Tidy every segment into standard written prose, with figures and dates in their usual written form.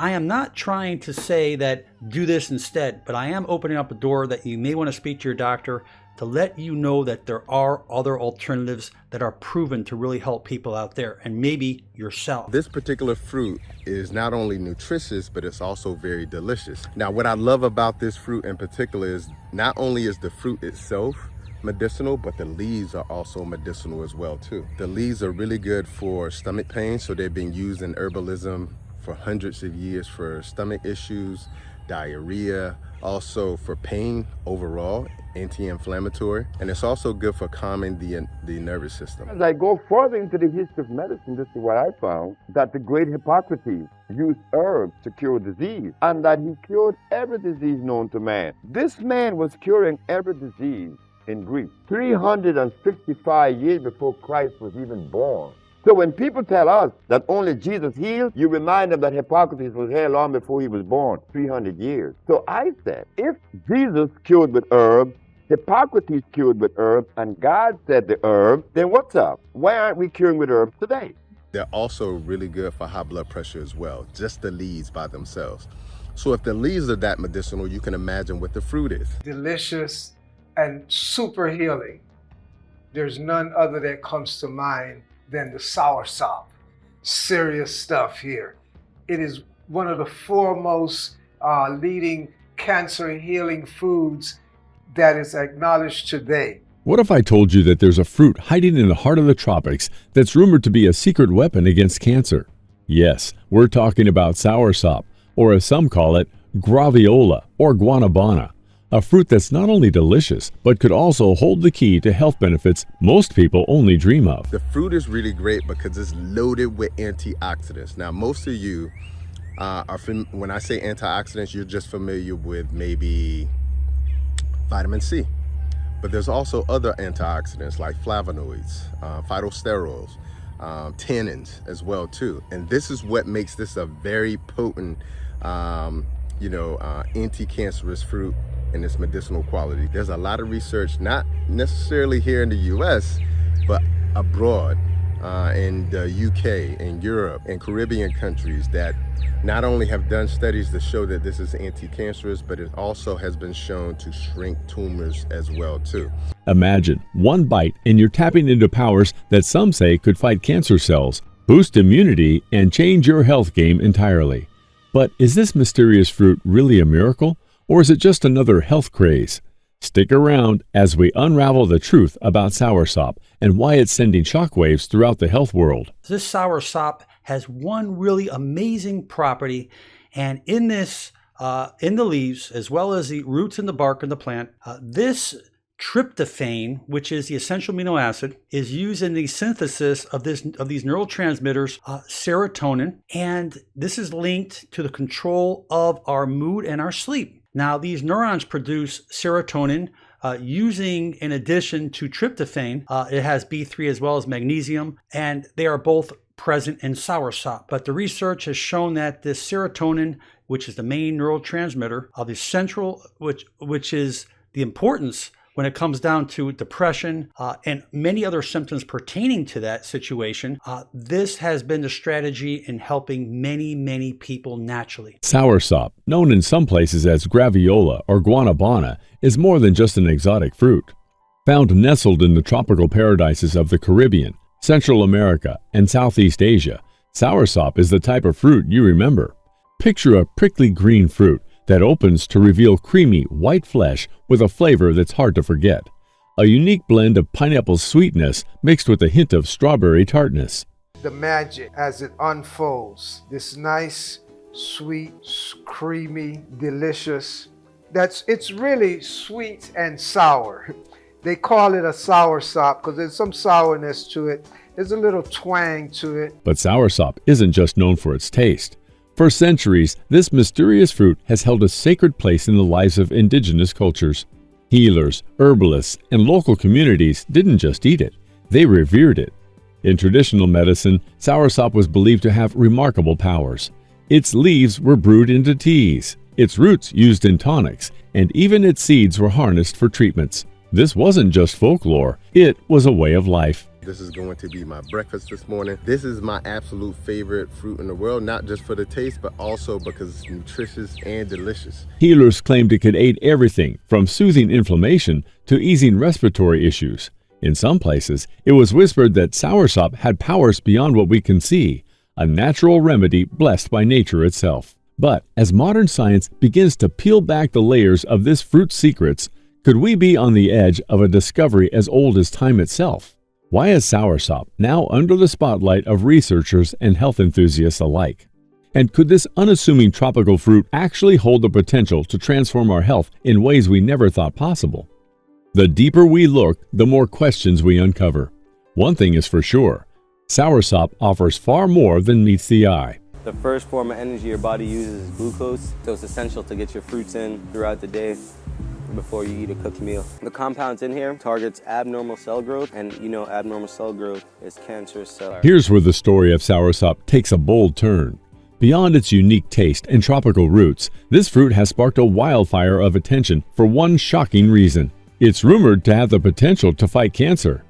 I am not trying to say that do this instead, but I am opening up a door that you may want to speak to your doctor to let you know that there are other alternatives that are proven to really help people out there, and maybe yourself. This particular fruit is not only nutritious, but it's also very delicious. Now, what I love about this fruit in particular is not only is the fruit itself medicinal, but the leaves are also medicinal as well too. The leaves are really good for stomach pain, so they've been used in herbalism for hundreds of years for stomach issues, diarrhea, also for pain overall, anti-inflammatory, and it's also good for calming the nervous system. As I go further into the history of medicine, this is what I found, that the great Hippocrates used herbs to cure disease, and that he cured every disease known to man. This man was curing every disease in Greece 365 years before Christ was even born. So when people tell us that only Jesus healed, you remind them that Hippocrates was here long before he was born, 300 years. So I said, if Jesus cured with herbs, Hippocrates cured with herbs, and God said the herb, then what's up? Why aren't we curing with herbs today? They're also really good for high blood pressure as well, just the leaves by themselves. So if the leaves are that medicinal, you can imagine what the fruit is. Delicious and super healing. There's none other that comes to mind than the Soursop. Serious stuff here. It is one of the foremost leading cancer healing foods that is acknowledged today. What if I told you that there's a fruit hiding in the heart of the tropics that's rumored to be a secret weapon against cancer? Yes, we're talking about Soursop, or as some call it, graviola or guanabana, a fruit that's not only delicious, but could also hold the key to health benefits most people only dream of. The fruit is really great because it's loaded with antioxidants. Now, most of you when I say antioxidants, you're just familiar with maybe vitamin C. But there's also other antioxidants like flavonoids, phytosterols, tannins as well too. And this is what makes this a very potent, anti-cancerous fruit in its medicinal quality. There's a lot of research, not necessarily here in the US, but abroad in the UK, in Europe, and Caribbean countries that not only have done studies to show that this is anti-cancerous, but it also has been shown to shrink tumors as well too. Imagine one bite and you're tapping into powers that some say could fight cancer cells, boost immunity, and change your health game entirely. But is this mysterious fruit really a miracle? Or is it just another health craze? Stick around as we unravel the truth about Soursop and why it's sending shockwaves throughout the health world. This Soursop has one really amazing property, and in this, in the leaves, as well as the roots and the bark of the plant, this tryptophan, which is the essential amino acid, is used in the synthesis of these neurotransmitters, serotonin, and this is linked to the control of our mood and our sleep. Now, these neurons produce serotonin using, in addition to tryptophan, it has B3 as well as magnesium, and they are both present in Soursop. But the research has shown that this serotonin, which is the main neurotransmitter of the central, which is the importance when it comes down to depression and many other symptoms pertaining to that situation, this has been the strategy in helping many, many people naturally. Soursop, known in some places as graviola or guanabana, is more than just an exotic fruit. Found nestled in the tropical paradises of the Caribbean, Central America, and Southeast Asia, Soursop is the type of fruit you remember. Picture a prickly green fruit that opens to reveal creamy white flesh with a flavor that's hard to forget. A unique blend of pineapple sweetness mixed with a hint of strawberry tartness. The magic as it unfolds, this nice, sweet, creamy, delicious. It's really sweet and sour. They call it a Soursop because there's some sourness to it. There's a little twang to it. But Soursop isn't just known for its taste. For centuries, this mysterious fruit has held a sacred place in the lives of indigenous cultures. Healers, herbalists, and local communities didn't just eat it, they revered it. In traditional medicine, Soursop was believed to have remarkable powers. Its leaves were brewed into teas, its roots used in tonics, and even its seeds were harnessed for treatments. This wasn't just folklore, it was a way of life. This is going to be my breakfast this morning. This is my absolute favorite fruit in the world, not just for the taste, but also because it's nutritious and delicious. Healers claimed it could aid everything from soothing inflammation to easing respiratory issues. In some places, it was whispered that soursop had powers beyond what we can see, a natural remedy blessed by nature itself. But as modern science begins to peel back the layers of this fruit's secrets, could we be on the edge of a discovery as old as time itself? Why is soursop now under the spotlight of researchers and health enthusiasts alike? And could this unassuming tropical fruit actually hold the potential to transform our health in ways we never thought possible? The deeper we look, the more questions we uncover. One thing is for sure, soursop offers far more than meets the eye. The first form of energy your body uses is glucose, so it's essential to get your fruits in throughout the day before you eat a cooked meal. The compounds in here targets abnormal cell growth, and you know abnormal cell growth is cancerous cell. Here's where the story of soursop takes a bold turn. Beyond its unique taste and tropical roots, this fruit has sparked a wildfire of attention for one shocking reason. It's rumored to have the potential to fight cancer.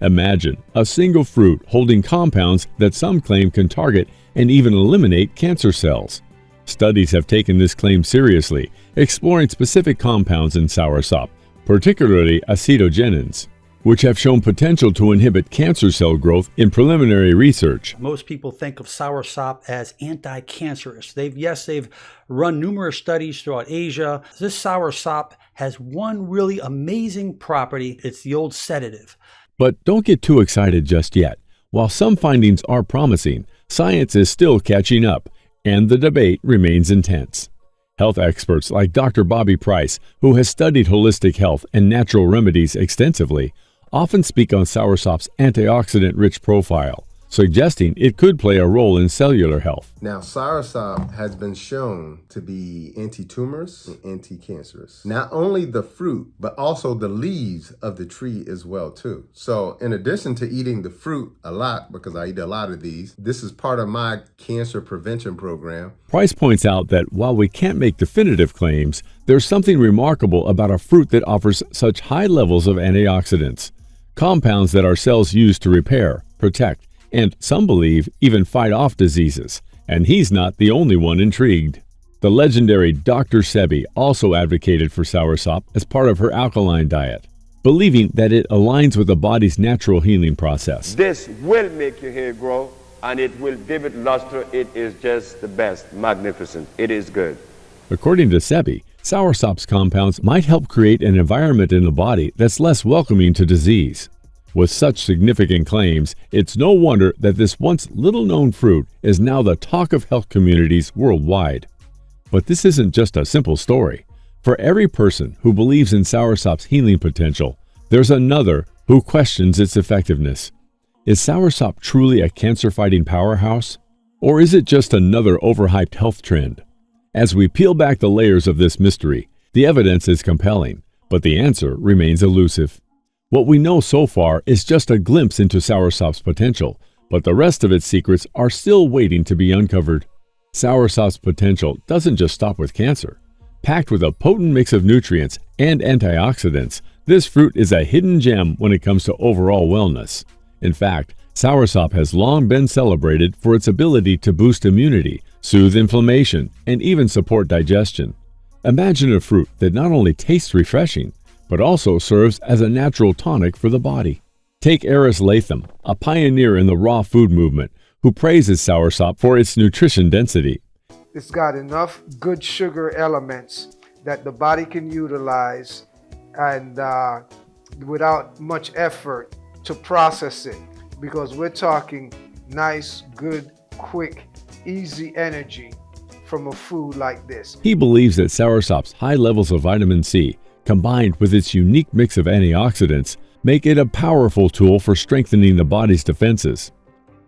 Imagine a single fruit holding compounds that some claim can target and even eliminate cancer cells. Studies have taken this claim seriously, exploring specific compounds in soursop, particularly acetogenins, which have shown potential to inhibit cancer cell growth in preliminary research. Most people think of soursop as anti-cancerous. They've run numerous studies throughout Asia. This soursop has one really amazing property. It's the old sedative. But don't get too excited just yet. While some findings are promising, science is still catching up, and the debate remains intense. Health experts like Dr. Bobby Price, who has studied holistic health and natural remedies extensively, often speak on soursop's antioxidant-rich profile, suggesting it could play a role in cellular health. Now, soursop has been shown to be anti-tumorous and anti-cancerous. Not only the fruit, but also the leaves of the tree as well, too. So in addition to eating the fruit a lot, because I eat a lot of these, this is part of my cancer prevention program. Price points out that while we can't make definitive claims, there's something remarkable about a fruit that offers such high levels of antioxidants, compounds that our cells use to repair, protect, and some believe even fight off diseases. And he's not the only one intrigued. The legendary Dr. Sebi also advocated for soursop as part of her alkaline diet, believing that it aligns with the body's natural healing process. This will make your hair grow, and it will give it luster. It is just the best, magnificent. It is good. According to Sebi, soursop's compounds might help create an environment in the body that's less welcoming to disease. With such significant claims, it's no wonder that this once little-known fruit is now the talk of health communities worldwide. But this isn't just a simple story. For every person who believes in soursop's healing potential, there's another who questions its effectiveness. Is soursop truly a cancer-fighting powerhouse? Or is it just another overhyped health trend? As we peel back the layers of this mystery, the evidence is compelling, but the answer remains elusive. What we know so far is just a glimpse into soursop's potential, but the rest of its secrets are still waiting to be uncovered. Soursop's potential doesn't just stop with cancer. Packed with a potent mix of nutrients and antioxidants, this fruit is a hidden gem when it comes to overall wellness. In fact, soursop has long been celebrated for its ability to boost immunity, soothe inflammation, and even support digestion. Imagine a fruit that not only tastes refreshing, but also serves as a natural tonic for the body. Take Eris Latham, a pioneer in the raw food movement, who praises soursop for its nutrition density. It's got enough good sugar elements that the body can utilize and without much effort to process it, because we're talking nice, good, quick, easy energy from a food like this. He believes that soursop's high levels of vitamin C, combined with its unique mix of antioxidants, make it a powerful tool for strengthening the body's defenses.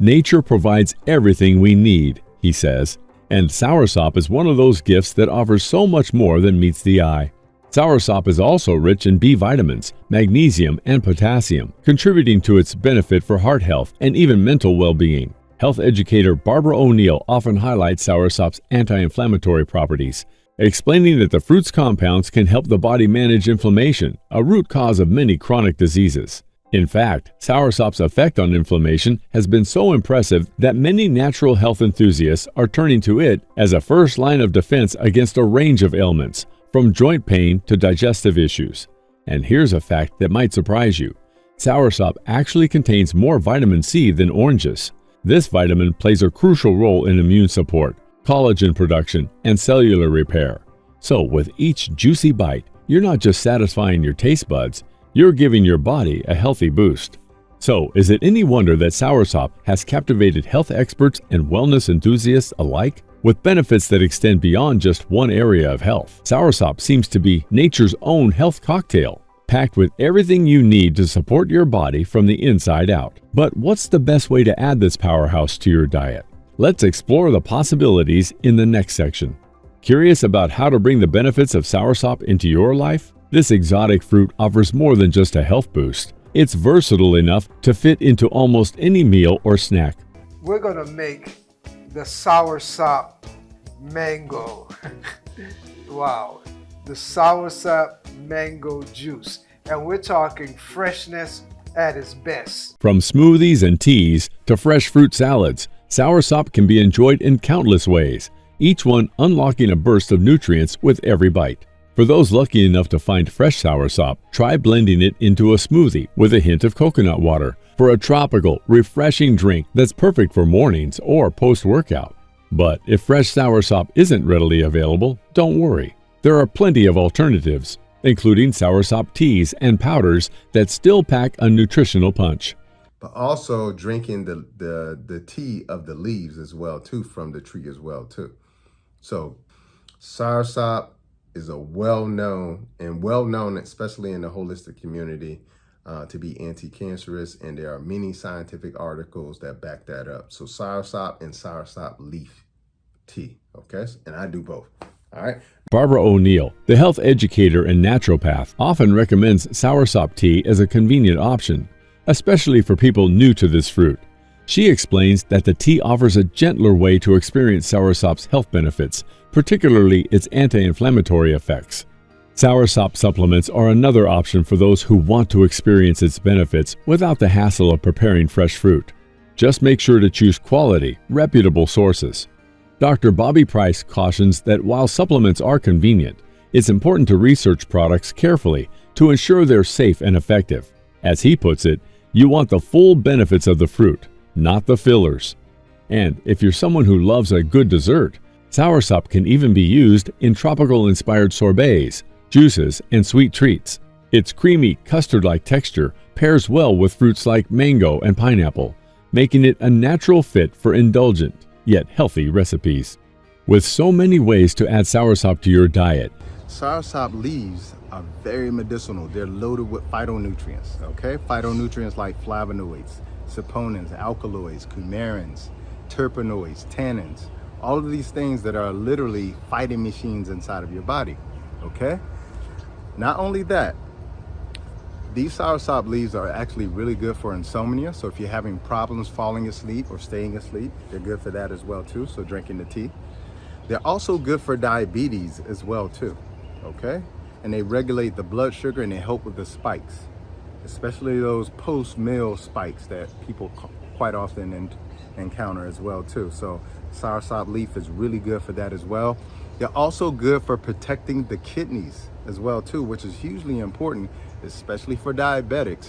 Nature provides everything we need, he says, and soursop is one of those gifts that offers so much more than meets the eye. Soursop is also rich in B vitamins, magnesium, and potassium, contributing to its benefit for heart health and even mental well-being. Health educator Barbara Oneill often highlights soursop's anti-inflammatory properties, explaining that the fruit's compounds can help the body manage inflammation, a root cause of many chronic diseases. In fact, Soursop's effect on inflammation has been so impressive that many natural health enthusiasts are turning to it as a first line of defense against a range of ailments, from joint pain to digestive issues. And here's a fact that might surprise you. Soursop actually contains more vitamin C than oranges. This vitamin plays a crucial role in immune support, collagen production, and cellular repair. So with each juicy bite, you're not just satisfying your taste buds, you're giving your body a healthy boost. So, is it any wonder that Soursop has captivated health experts and wellness enthusiasts alike? With benefits that extend beyond just one area of health, Soursop seems to be nature's own health cocktail, packed with everything you need to support your body from the inside out. But what's the best way to add this powerhouse to your diet? Let's explore the possibilities in the next section. Curious about how to bring the benefits of Soursop into your life? This exotic fruit offers more than just a health boost. It's versatile enough to fit into almost any meal or snack. We're gonna make the Soursop mango. Wow, the Soursop mango juice. And we're talking freshness at its best. From smoothies and teas to fresh fruit salads, Soursop can be enjoyed in countless ways, each one unlocking a burst of nutrients with every bite. For those lucky enough to find fresh Soursop, try blending it into a smoothie with a hint of coconut water for a tropical, refreshing drink that's perfect for mornings or post-workout. But if fresh Soursop isn't readily available, don't worry. There are plenty of alternatives, including Soursop teas and powders that still pack a nutritional punch. But also drinking the tea of the leaves as well too, from the tree as well too. So Soursop is a well-known, especially in the holistic community, to be anti-cancerous, and there are many scientific articles that back that up. So Soursop and Soursop leaf tea, okay? And I do both, all right? Barbara Oneill, the health educator and naturopath, often recommends Soursop tea as a convenient option, especially for people new to this fruit. She explains that the tea offers a gentler way to experience Soursop's health benefits, particularly its anti-inflammatory effects. Soursop supplements are another option for those who want to experience its benefits without the hassle of preparing fresh fruit. Just make sure to choose quality, reputable sources. Dr. Bobby Price cautions that while supplements are convenient, it's important to research products carefully to ensure they're safe and effective. As he puts it, you want the full benefits of the fruit, not the fillers. And if you're someone who loves a good dessert, Soursop can even be used in tropical-inspired sorbets, juices, and sweet treats. Its creamy, custard-like texture pairs well with fruits like mango and pineapple, making it a natural fit for indulgent, yet healthy recipes. With so many ways to add Soursop to your diet, Soursop leaves are very medicinal. They're loaded with phytonutrients, okay? Phytonutrients like flavonoids, saponins, alkaloids, coumarins, terpenoids, tannins, all of these things that are literally fighting machines inside of your body, okay? Not only that, these Soursop leaves are actually really good for insomnia. So if you're having problems falling asleep or staying asleep, they're good for that as well too, so drinking the tea. They're also good for diabetes as well too, okay? And they regulate the blood sugar and they help with the spikes, especially those post-meal spikes that people quite often encounter as well too. So Soursop leaf is really good for that as well. They're also good for protecting the kidneys as well too, which is hugely important, especially for diabetics,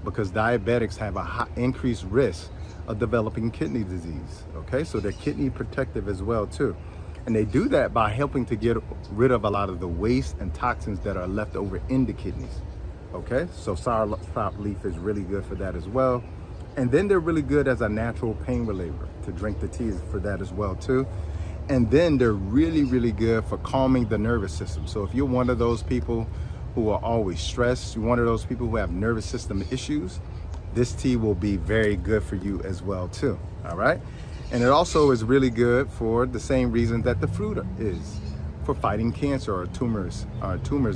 because diabetics have a high increased risk of developing kidney disease, okay? So they're kidney protective as well too. And they do that by helping to get rid of a lot of the waste and toxins that are left over in the kidneys, okay? So Soursop leaf is really good for that as well. And then they're really good as a natural pain reliever, to drink the tea for that as well too. And then they're really, really good for calming the nervous system. So if you're one of those people who are always stressed, you're one of those people who have nervous system issues, this tea will be very good for you as well too, all right? And it also is really good for the same reason that the fruit is, for fighting cancer or tumors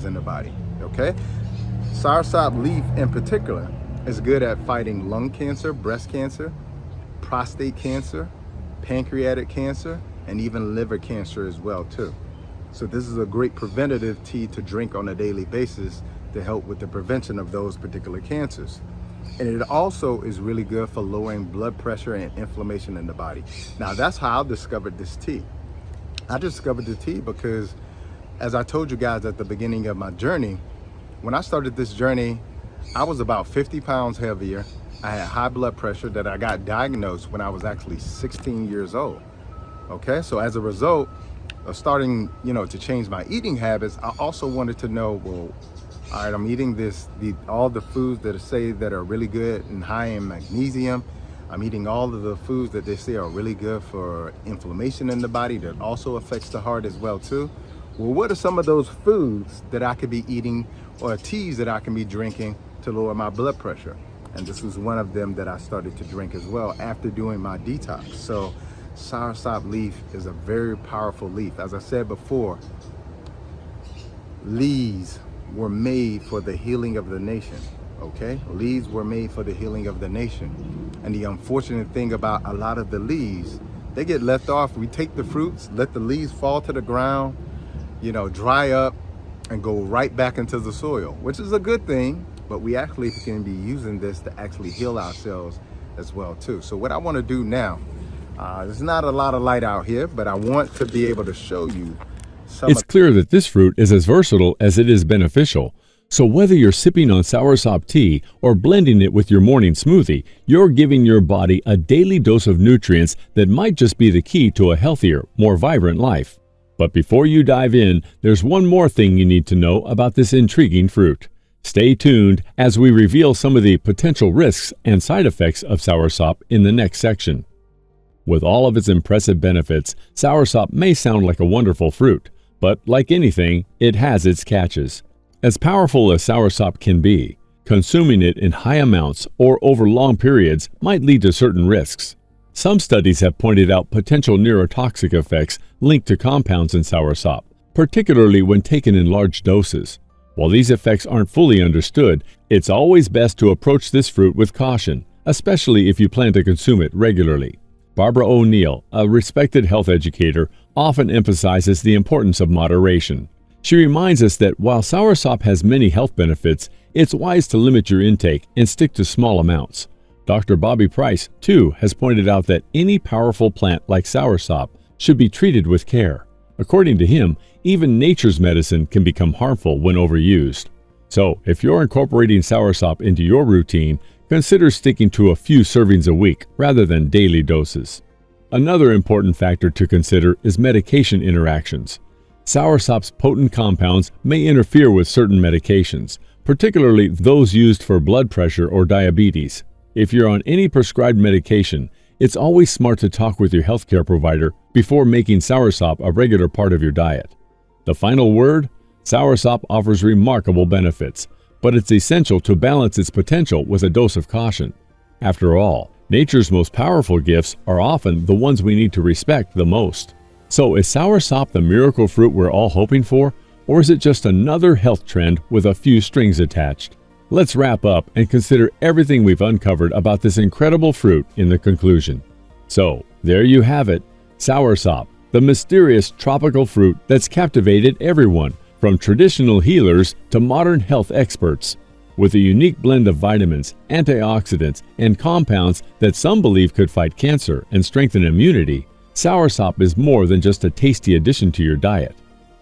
in the body, okay? Soursop leaf in particular is good at fighting lung cancer, breast cancer, prostate cancer, pancreatic cancer, and even liver cancer as well too. So this is a great preventative tea to drink on a daily basis to help with the prevention of those particular cancers. And it also is really good for lowering blood pressure and inflammation in the body. Now, that's how I discovered this tea. I discovered the tea because, as I told you guys at the beginning of my journey, when I started this journey, I was about 50 pounds heavier. I had high blood pressure that I got diagnosed when I was actually 16 years old. Okay, so as a result of starting, to change my eating habits, I also wanted to know, well, all right, I'm eating all the foods that say that are really good and high in magnesium. I'm eating all of the foods that they say are really good for inflammation in the body that also affects the heart as well too. Well, what are some of those foods that I could be eating or teas that I can be drinking to lower my blood pressure? And this was one of them that I started to drink as well after doing my detox. So soursop leaf is a very powerful leaf. As I said before, leaves were made for the healing of the nation. Okay, leaves were made for the healing of the nation. And the unfortunate thing about a lot of the leaves, they get left off. We take the fruits, let the leaves fall to the ground, dry up and go right back into the soil, which is a good thing, but we actually can be using this to actually heal ourselves as well too. So what I want to do now, there's not a lot of light out here, but I want to be able to show you It's clear that this fruit is as versatile as it is beneficial. So whether you're sipping on soursop tea or blending it with your morning smoothie, you're giving your body a daily dose of nutrients that might just be the key to a healthier, more vibrant life. But before you dive in, there's one more thing you need to know about this intriguing fruit. Stay tuned as we reveal some of the potential risks and side effects of soursop in the next section. With all of its impressive benefits, soursop may sound like a wonderful fruit, but like anything, it has its catches. As powerful as soursop can be, consuming it in high amounts or over long periods might lead to certain risks. Some studies have pointed out potential neurotoxic effects linked to compounds in soursop, particularly when taken in large doses. While these effects aren't fully understood, it's always best to approach this fruit with caution, especially if you plan to consume it regularly. Barbara Oneill, a respected health educator, often emphasizes the importance of moderation. She reminds us that while soursop has many health benefits, it's wise to limit your intake and stick to small amounts. Dr. Bobby Price, too, has pointed out that any powerful plant like soursop should be treated with care. According to him, even nature's medicine can become harmful when overused. So, if you're incorporating soursop into your routine, consider sticking to a few servings a week rather than daily doses. Another important factor to consider is medication interactions. Soursop's potent compounds may interfere with certain medications, particularly those used for blood pressure or diabetes. If you're on any prescribed medication, it's always smart to talk with your healthcare provider before making soursop a regular part of your diet. The final word? Soursop offers remarkable benefits, but it's essential to balance its potential with a dose of caution. After all, nature's most powerful gifts are often the ones we need to respect the most. So is soursop the miracle fruit we're all hoping for, or is it just another health trend with a few strings attached? Let's wrap up and consider everything we've uncovered about this incredible fruit in the conclusion. So, there you have it, soursop, the mysterious tropical fruit that's captivated everyone, from traditional healers to modern health experts. With a unique blend of vitamins, antioxidants, and compounds that some believe could fight cancer and strengthen immunity, soursop is more than just a tasty addition to your diet.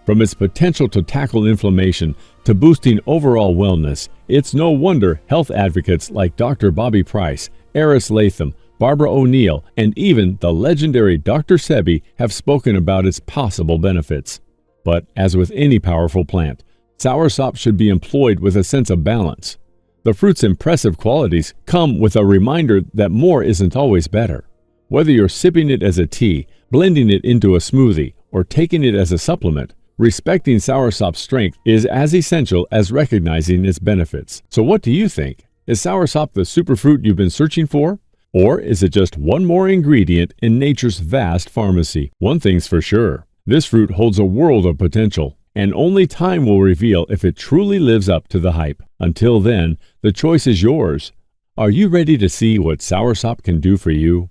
From its potential to tackle inflammation to boosting overall wellness, it's no wonder health advocates like Dr. Bobby Price, Eris Latham, Barbara Oneill, and even the legendary Dr. Sebi have spoken about its possible benefits. But as with any powerful plant, soursop should be employed with a sense of balance. The fruit's impressive qualities come with a reminder that more isn't always better. Whether you're sipping it as a tea, blending it into a smoothie, or taking it as a supplement, respecting soursop's strength is as essential as recognizing its benefits. So what do you think? Is soursop the superfruit you've been searching for? Or is it just one more ingredient in nature's vast pharmacy? One thing's for sure, this fruit holds a world of potential, and only time will reveal if it truly lives up to the hype. Until then, the choice is yours. Are you ready to see what soursop can do for you?